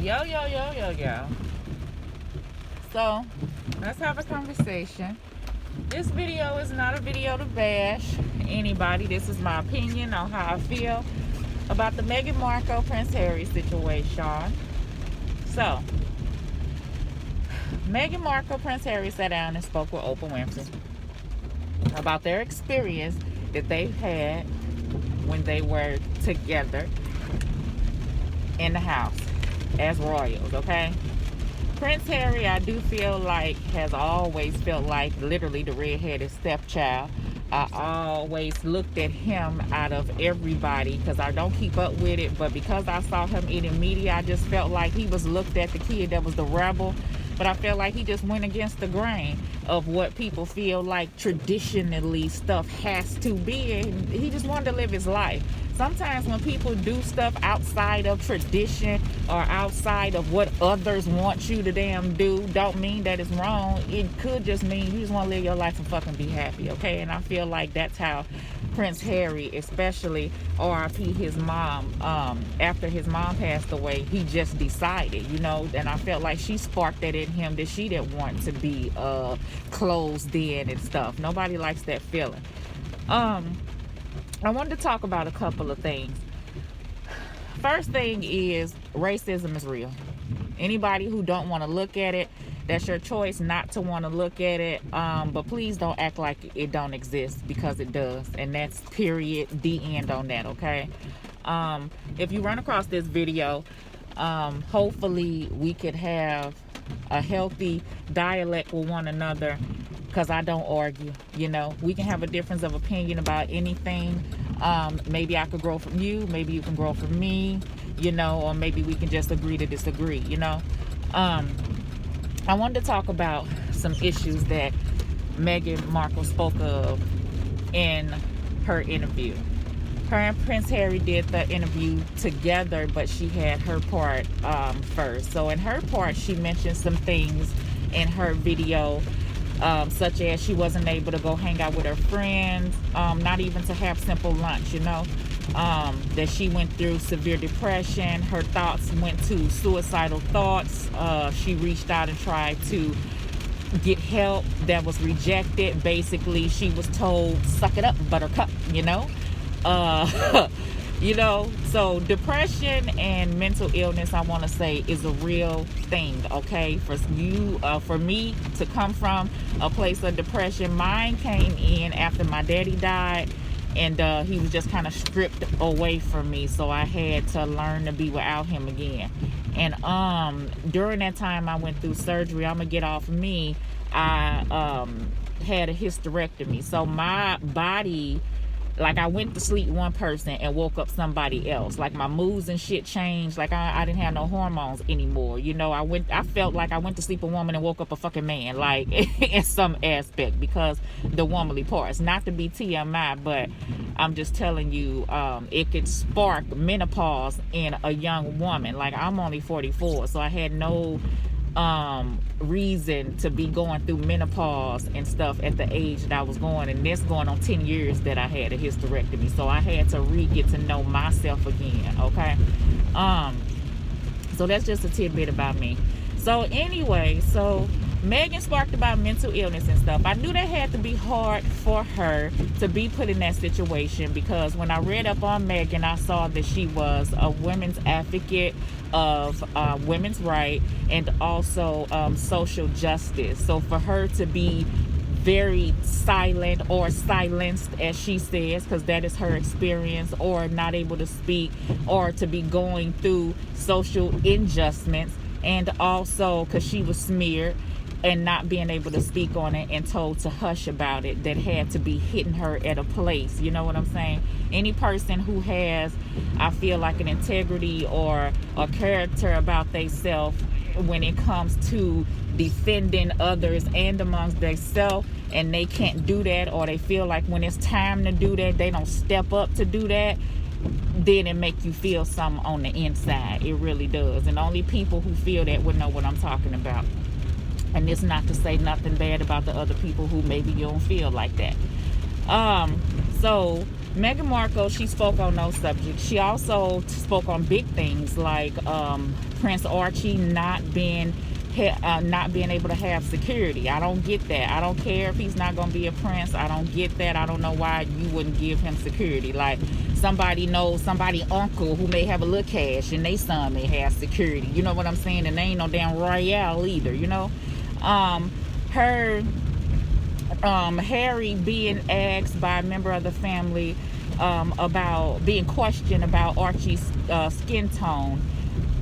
Yo. So, let's have a conversation. This video is not a video to bash anybody. This is my opinion on how I feel about the Meghan Markle Prince Harry situation. So, Meghan Markle Prince Harry sat down and spoke with Oprah Winfrey about their experience that they've had when they were together in the house as royals, okay? Prince Harry, I do feel like, has always felt like literally the redheaded stepchild. I always looked at him out of everybody because I don't keep up with it, but because I saw him in media, I just felt like he was looked at the kid that was the rebel. But I felt like he just went against the grain of what people feel like traditionally stuff has to be, and he just wanted to live his life. Sometimes when people do stuff outside of tradition or outside of what others want you to damn do, don't mean that it's wrong. It could just mean you just want to live your life and fucking be happy, okay? And I feel like that's how Prince Harry, especially R.I.P. his mom, after his mom passed away, he just decided, you know, and I felt like she sparked that in him, that she didn't want to be closed in and stuff. Nobody likes that feeling. I wanted to talk about a couple of things. First thing is, racism is real. Anybody who don't want to look at it, that's your choice not to want to look at it, but please don't act like it don't exist, because it does, and that's period, the end on that, okay? If you run across this video, hopefully we could have a healthy dialect with one another, because I don't argue. You know, we can have a difference of opinion about anything. Maybe I could grow from you, maybe you can grow from me, you know, or maybe we can just agree to disagree, you know. I wanted to talk about some issues that Meghan Markle spoke of in her interview. Her and Prince Harry did the interview together, but she had her part first. So in her part, she mentioned some things in her video, such as she wasn't able to go hang out with her friends, not even to have simple lunch, you know, that she went through severe depression. Her thoughts went to suicidal thoughts. She reached out and tried to get help that was rejected. Basically, she was told, suck it up, buttercup, you know. You know, so depression and mental illness, I want to say, is a real thing, okay? For you, for me to come from a place of depression, mine came in after my daddy died, and he was just kind of stripped away from me, so I had to learn to be without him again. And during that time, I went through surgery. I'm gonna get off of me. I had a hysterectomy, so my body, like, I went to sleep one person and woke up somebody else. Like, my moods and shit changed. Like, I didn't have no hormones anymore. You know, I felt like I went to sleep a woman and woke up a fucking man, like, in some aspect, because the womanly parts. Not to be TMI, but I'm just telling you, it could spark menopause in a young woman. Like, I'm only 44, so I had no reason to be going through menopause and stuff at the age that I was going, and this going on 10 years that I had a hysterectomy, so I had to get to know myself again, okay? So that's just a tidbit about me. So anyway, so Meghan sparked about mental illness and stuff. I knew that had to be hard for her to be put in that situation, because when I read up on Meghan, I saw that she was a women's advocate of women's rights and also social justice. So for her to be very silent or silenced, as she says, because that is her experience, or not able to speak, or to be going through social injustice, and also because she was smeared and not being able to speak on it and told to hush about it, that had to be hitting her at a place, you know what I'm saying? Any person who has, I feel like, an integrity or a character about themselves when it comes to defending others and amongst themselves, and they can't do that, or they feel like when it's time to do that, they don't step up to do that, then it make you feel something on the inside. It really does. And only people who feel that would know what I'm talking about. And it's not to say nothing bad about the other people who maybe you don't feel like that. So Meghan Markle, she spoke on those subjects. She also spoke on big things like Prince Archie not being able to have security. I don't get that. I don't care if he's not going to be a prince. I don't get that. I don't know why you wouldn't give him security. Like, somebody knows somebody uncle who may have a little cash and they son may have security. You know what I'm saying? And they ain't no damn royale either, you know? Harry being asked by a member of the family about being questioned about Archie's skin tone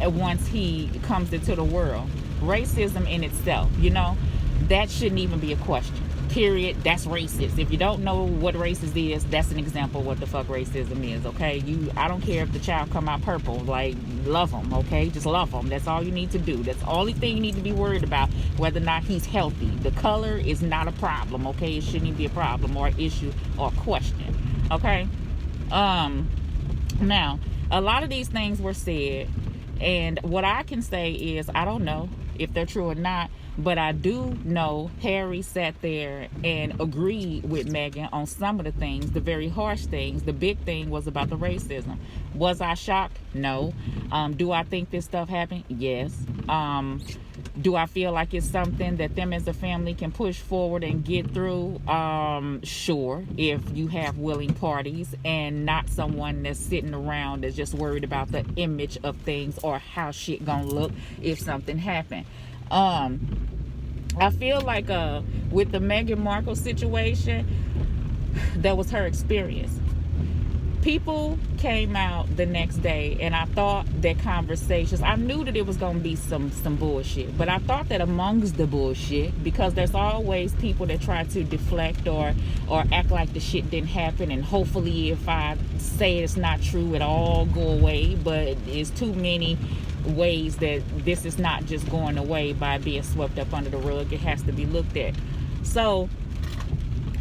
once he comes into the world. Racism in itself, you know, that shouldn't even be a question, period. That's racist. If you don't know what racist is, that's an example of what the fuck racism is, okay? I don't care if the child come out purple, like, love them, okay? Just love them. That's all you need to do. That's the only thing you need to be worried about, whether or not he's healthy. The color is not a problem, okay? It shouldn't even be a problem or issue or question, okay? Now, a lot of these things were said, and what I can say is, I don't know if they're true or not, but I do know Harry sat there and agreed with Meghan on some of the things, the very harsh things. The big thing was about the racism. Was I shocked? No. Do I think this stuff happened? Yes. Do I feel like it's something that them as a family can push forward and get through? Sure, if you have willing parties and not someone that's sitting around that's just worried about the image of things or how shit gonna look if something happened. I feel like with the Meghan Markle situation, that was her experience. People came out the next day, and I thought that conversations, I knew that it was going to be some bullshit, but I thought that amongst the bullshit, because there's always people that try to deflect or act like the shit didn't happen, and hopefully if I say it's not true, it all go away, but it's too many ways that this is not just going away by being swept up under the rug. It has to be looked at. So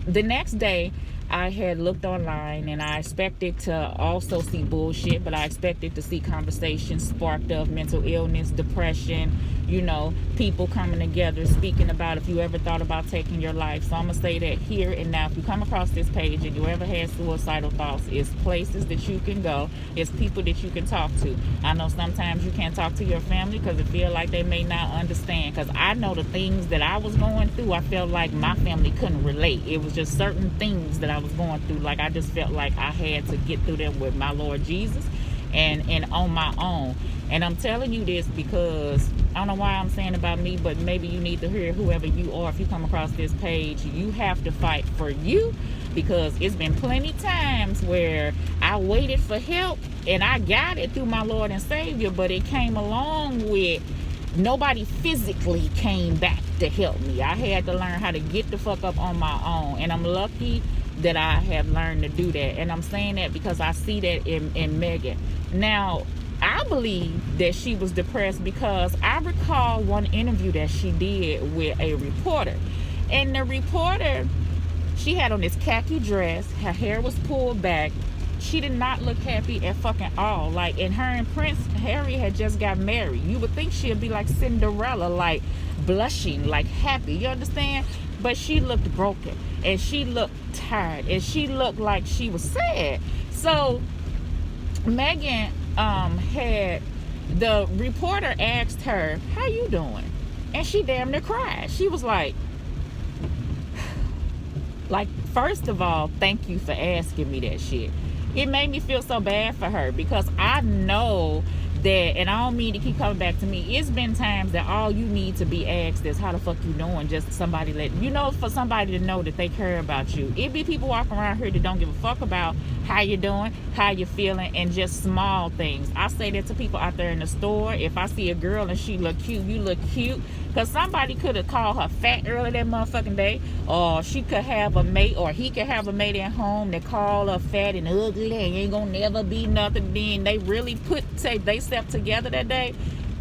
the next day, I had looked online, and I expected to also see bullshit, but I expected to see conversations sparked of mental illness, depression, you know, people coming together, speaking about if you ever thought about taking your life. So I'm going to say that here and now, if you come across this page and you ever had suicidal thoughts, it's places that you can go. It's people that you can talk to. I know sometimes you can't talk to your family because it feel like they may not understand, because I know the things that I was going through, I felt like my family couldn't relate. It was just certain things that I was going through, like I just felt like I had to get through them with my Lord Jesus and on my own. And I'm telling you this because I don't know why I'm saying about me, but maybe you need to hear whoever you are. If you come across this page, you have to fight for you, because it's been plenty times where I waited for help and I got it through my Lord and Savior, but it came along with nobody physically came back to help me. I had to learn how to get the fuck up on my own, and I'm lucky that I have learned to do that. And I'm saying that because I see that in Meghan. Now, I believe that she was depressed because I recall one interview that she did with a reporter. And the reporter, she had on this khaki dress, her hair was pulled back. She did not look happy at fucking all. Like, and her and Prince Harry had just got married. You would think she'd be like Cinderella, like blushing, like happy. You understand? But she looked broken, and she looked tired, and she looked like she was sad. So Meghan had, the reporter asked her, how you doing? And she damn near cried. She was like, first of all, thank you for asking me that shit. It made me feel so bad for her, because I know that, and I don't mean to keep coming back to me, it's been times that all you need to be asked is how the fuck you doing, just somebody for somebody to know that they care about you. It be people walking around here that don't give a fuck about how you doing, how you feeling, and just small things. I say that to people out there in the store. If I see a girl and she look cute, you look cute, because somebody could have called her fat earlier that motherfucking day, or she could have a mate, or he could have a mate at home that call her fat and ugly and ain't gonna never be nothing. Then they really say they stepped together that day.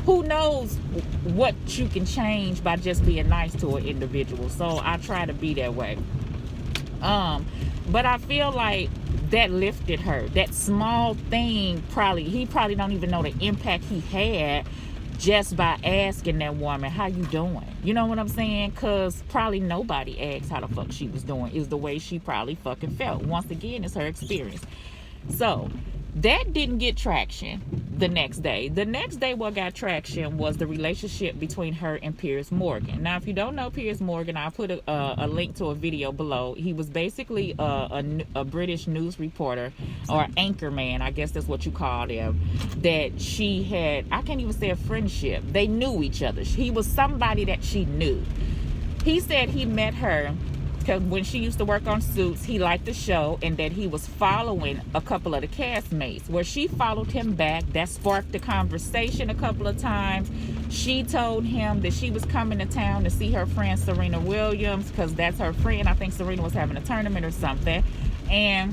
Who knows what you can change by just being nice to an individual. So I try to be that way. But I feel like that lifted her. That small thing, he probably don't even know the impact he had just by asking that woman, how you doing? You know what I'm saying? Because probably nobody asked how the fuck she was doing. Is the way she probably fucking felt. Once again, it's her experience. So That didn't get traction the next day. The next day, what got traction was the relationship between her and Piers Morgan. Now, if you don't know Piers Morgan, I'll put a link to a video below. He was basically a British news reporter, or anchor man, I guess that's what you call him, that she had, I can't even say a friendship. They knew each other. He was somebody that she knew. He said he met her because when she used to work on Suits, he liked the show, and that he was following a couple of the castmates. Where she followed him back, that sparked the conversation a couple of times. She told him that she was coming to town to see her friend Serena Williams, because that's her friend. I think Serena was having a tournament or something, and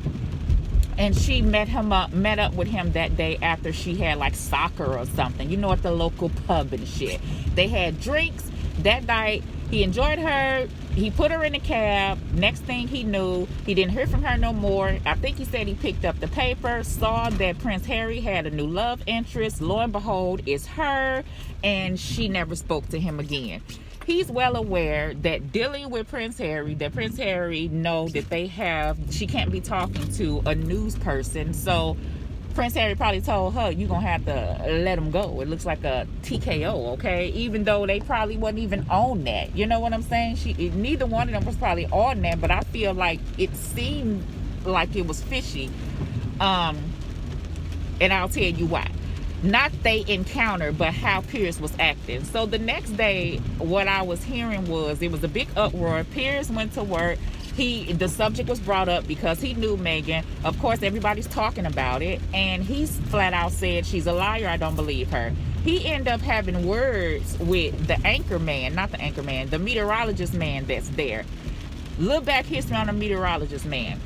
she met up with him that day after she had like soccer or something, you know, at the local pub and shit. They had drinks that night. He enjoyed her. He put her in a cab. Next thing he knew, he didn't hear from her no more. I think he said he picked up the paper, saw that Prince Harry had a new love interest. Lo and behold, it's her, and she never spoke to him again. He's well aware that dealing with Prince Harry, know that she can't be talking to a news person. So Prince Harry probably told her, you're going to have to let him go. It looks like a TKO, okay? Even though they probably wasn't even on that. You know what I'm saying? Neither one of them was probably on that, but I feel like it seemed like it was fishy. And I'll tell you why. Not they encounter, but how Piers was acting. So the next day, what I was hearing was, it was a big uproar. Piers went to work. The subject was brought up because he knew Meghan. Of course, everybody's talking about it, and he flat out said she's a liar. I don't believe her. He ended up having words with the the meteorologist man that's there. Look back history on the meteorologist man,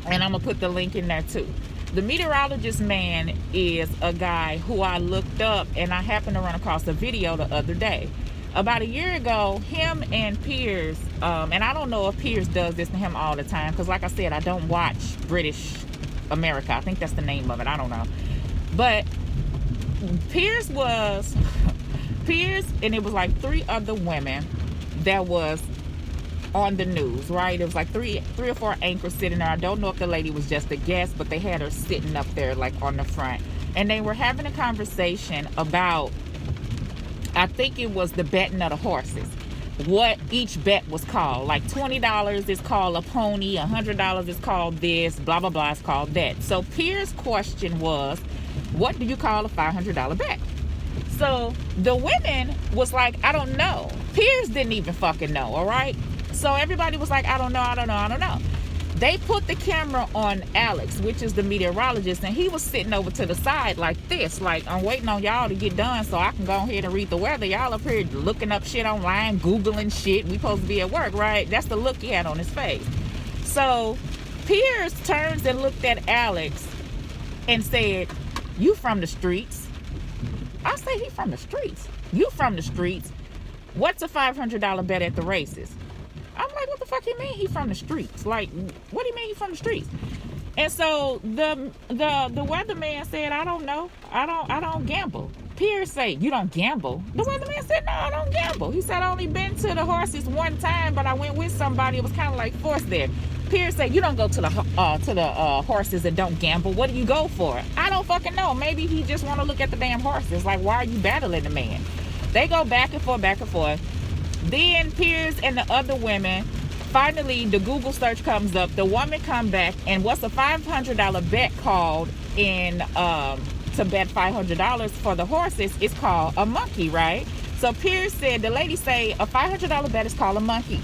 and I'm gonna put the link in there too. The meteorologist man is a guy who I looked up, and I happened to run across a video the other day. About a year ago, him and Piers, and I don't know if Piers does this to him all the time, because like I said, I don't watch British America. I think that's the name of it. I don't know. But Piers, and it was like 3 other women that was on the news, right? It was like three or 4 anchors sitting there. I don't know if the lady was just a guest, but they had her sitting up there like on the front. And they were having a conversation about, I think it was the betting of the horses, what each bet was called. Like $20 is called a pony, $100 is called this, blah blah blah is called that. So Piers' question was, what do you call a $500 bet? So the women was like, I don't know. Piers didn't even fucking know, all right? So everybody was like, I don't know. They put the camera on Alex, which is the meteorologist, and he was sitting over to the side like this, like, I'm waiting on y'all to get done so I can go ahead and read the weather. Y'all up here looking up shit online, Googling shit. We supposed to be at work, right? That's the look he had on his face. So Piers turns and looked at Alex and said, you from the streets? I say, he from the streets. You from the streets? What's a $500 bet at the races? I'm like, what the fuck you mean he from the streets? Like, what do you mean he from the streets? And so the weatherman said, I don't know. I don't gamble. Piers said, you don't gamble? The weatherman said, no, I don't gamble. He said, I only been to the horses one time, but I went with somebody. It was kind of like forced there. Piers said, you don't go to the horses and don't gamble. What do you go for? I don't fucking know. Maybe he just want to look at the damn horses. Like, why are you battling the man? They go back and forth. Then Piers and the other women, finally the Google search comes up. The woman come back, and what's a $500 bet called in to bet $500 for the horses is called a monkey, right? So Piers said, the lady say a $500 bet is called a monkey.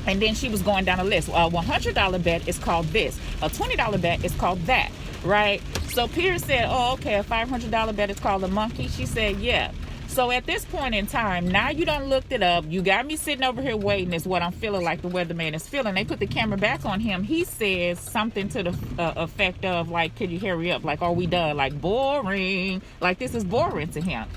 And then she was going down the list. A $100 bet is called this. A $20 bet is called that, right? So Piers said, oh, okay, a $500 bet is called a monkey. She said, yeah. So at this point in time, now you done looked it up. You got me sitting over here waiting is what I'm feeling like the weatherman is feeling. They put the camera back on him. He says something to the effect of, like, could you hurry up? Like, are we done? Like, boring. Like, this is boring to him.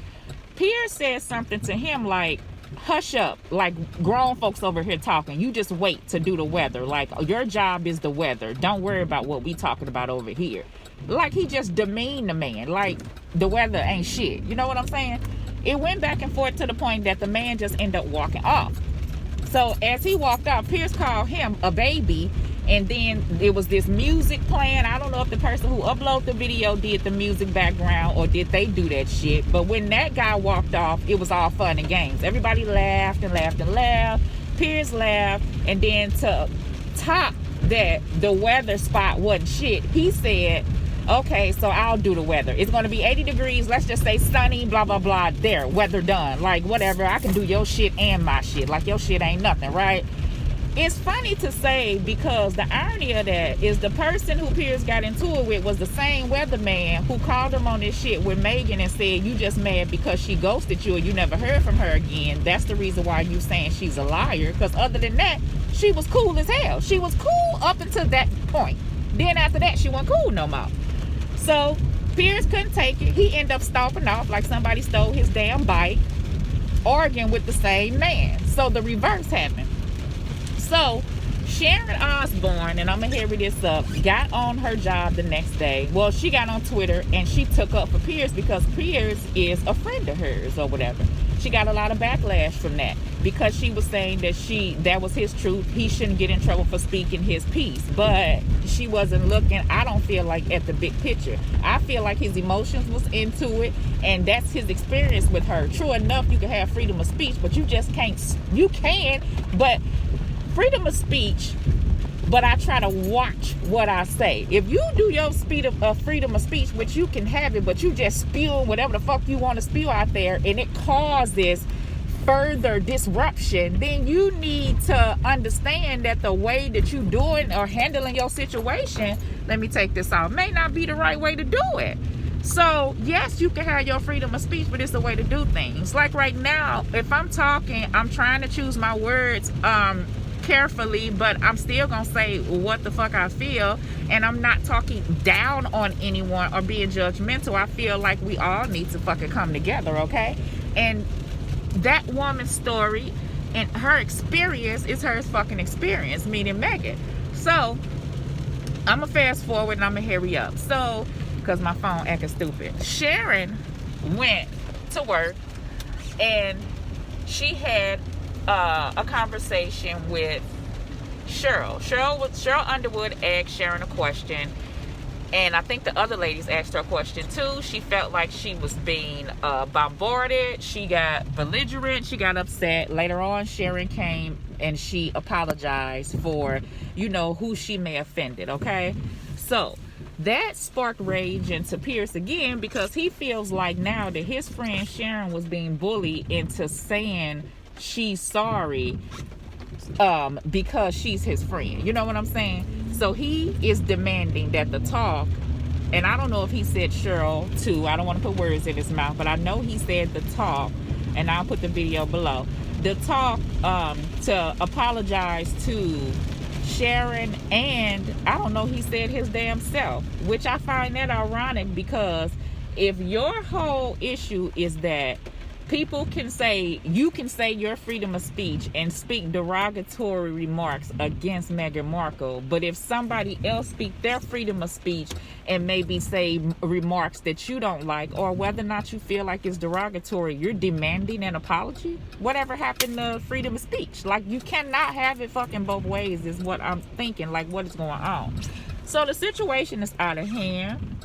Piers says something to him like, hush up. Like, grown folks over here talking. You just wait to do the weather. Like, your job is the weather. Don't worry about what we talking about over here. Like, he just demeaned the man. Like, the weather ain't shit. You know what I'm saying? It went back and forth to the point that the man just ended up walking off. So as he walked off, Piers called him a baby and then there was this music playing. I don't know if the person who uploaded the video did the music background or did they do that shit, but when that guy walked off, it was all fun and games. Everybody laughed and laughed and laughed. Piers laughed, and then to top that, the weather spot wasn't shit. He said, okay, so I'll do the weather. It's going to be 80 degrees. Let's just say sunny, blah, blah, blah. There, weather done. Like, whatever. I can do your shit and my shit. Like, your shit ain't nothing, right? It's funny to say, because the irony of that is the person who Piers got into it with was the same weatherman who called him on this shit with Meghan and said, you just mad because she ghosted you and you never heard from her again. That's the reason why you saying she's a liar. Because other than that, she was cool as hell. She was cool up until that point. Then after that, she wasn't cool no more. So Piers couldn't take it. He ended up stomping off like somebody stole his damn bike, arguing with the same man. So the reverse happened. So SHARON Osbourne, and I'm gonna hurry this up, got on her job the next day. Well, she got on Twitter and she took up for Piers because Piers is a friend of hers or whatever. She got a lot of backlash from that because she was saying that that was his truth. He shouldn't get in trouble for speaking his piece. But she wasn't looking, I don't feel like, at the big picture. I feel like his emotions was into it, and that's his experience with her. True enough, you can have freedom of speech, but you just can't. You can, but freedom of speech, but I try to watch what I say. If you do your freedom of speech, which you can have it, but you just spew whatever the fuck you want to spew out there, and it causes further disruption, then you need to understand that the way that you doing or handling your situation, let me take this off, may not be the right way to do it. So yes, you can have your freedom of speech, but it's the way to do things. Like right now, if I'm talking, I'm trying to choose my words carefully, but I'm still gonna say what the fuck I feel, and I'm not talking down on anyone or being judgmental. I feel like we all need to fucking come together, okay? And that woman's story and her experience is her fucking experience, meaning Meghan. So I'm gonna fast forward and I'm gonna hurry up. So, because my phone acting stupid. SHARON went to work and she had a conversation with Cheryl. Cheryl Underwood asked SHARON a question, and I think the other ladies asked her a question too. She felt like she was being bombarded. She got belligerent. She got upset. Later on, SHARON came and she apologized for, you know, who she may have offended, okay? So that sparked rage into Piers again, because he feels like now that his friend SHARON was being bullied into saying she's sorry because she's his friend. You know what I'm saying? So he is demanding that the talk, and I don't know if he said Cheryl too, I don't want to put words in his mouth, but I know he said the talk, and I'll put the video below. The talk to apologize to SHARON, and I don't know, he said his damn self, which I find that ironic, because if your whole issue is that people can say, you can say your freedom of speech and speak derogatory remarks against Meghan Markle, but if somebody else speak their freedom of speech and maybe say remarks that you don't like, or whether or not you feel like it's derogatory, you're demanding an apology? Whatever happened to freedom of speech? Like, you cannot have it fucking both ways is what I'm thinking. Like, what is going on? So the situation is out of hand.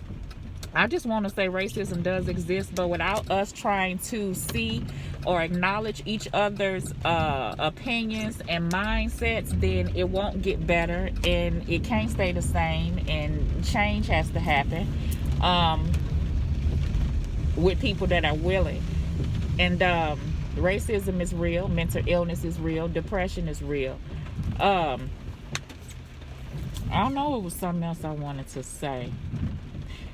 I just want to say racism does exist, but without us trying to see or acknowledge each other's opinions and mindsets, then it won't get better, and it can't stay the same, and change has to happen with people that are willing. And racism is real, mental illness is real, depression is real. I don't know, it was something else I wanted to say.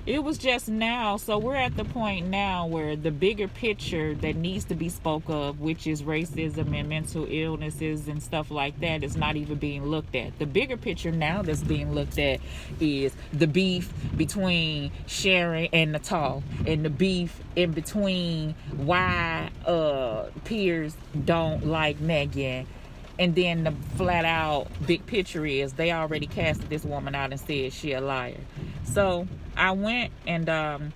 It was just now, so we're at the point now where the bigger picture that needs to be spoke of, which is racism and mental illnesses and stuff like that, is not even being looked at. The bigger picture now that's being looked at is the beef between SHARON and Natal, and the beef in between why Piers don't like Meghan. And then the flat out big picture is they already casted this woman out and said she a liar. So I went and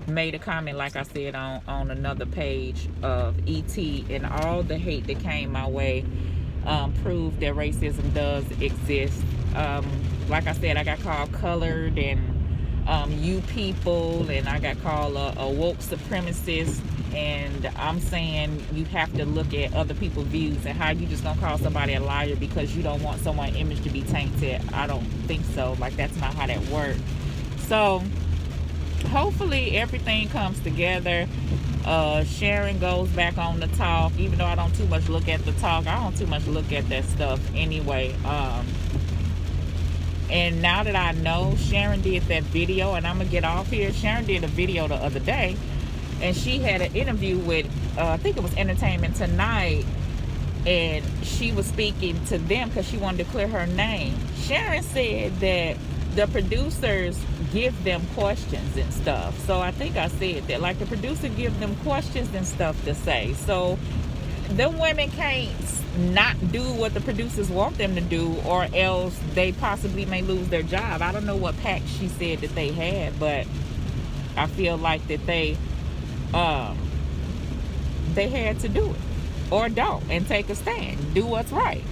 made a comment, like I said, on another page of ET, and all the hate that came my way proved that racism does exist. Like I said, I got called colored and you people, and I got called a woke supremacist. And I'm saying you have to look at other people's views, and how you just gonna call somebody a liar because you don't want someone's image to be tainted. I don't think so. Like, that's not how that works. So hopefully everything comes together. Sharon goes back on the talk, even though I don't too much look at the talk. I don't too much look at that stuff anyway. And now that I know Sharon did that video, and I'm gonna get off here. Sharon did a video the other day, and she had an interview with I think it was Entertainment Tonight, and she was speaking to them because she wanted to clear her name. Sharon said that the producers give them questions and stuff. So I think I said that, like, the producer give them questions and stuff to say. So the women can't not do what the producers want them to do, or else they possibly may lose their job. I don't know what pact she said that they had, but I feel like that they had to do it, or don't, and take a stand, do what's right.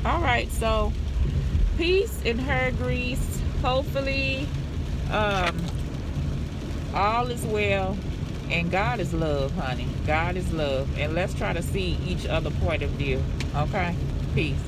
All right, so peace in her grease. Hopefully all is well, and God is love, honey. God is love, and let's try to see each other point of view. Okay, peace.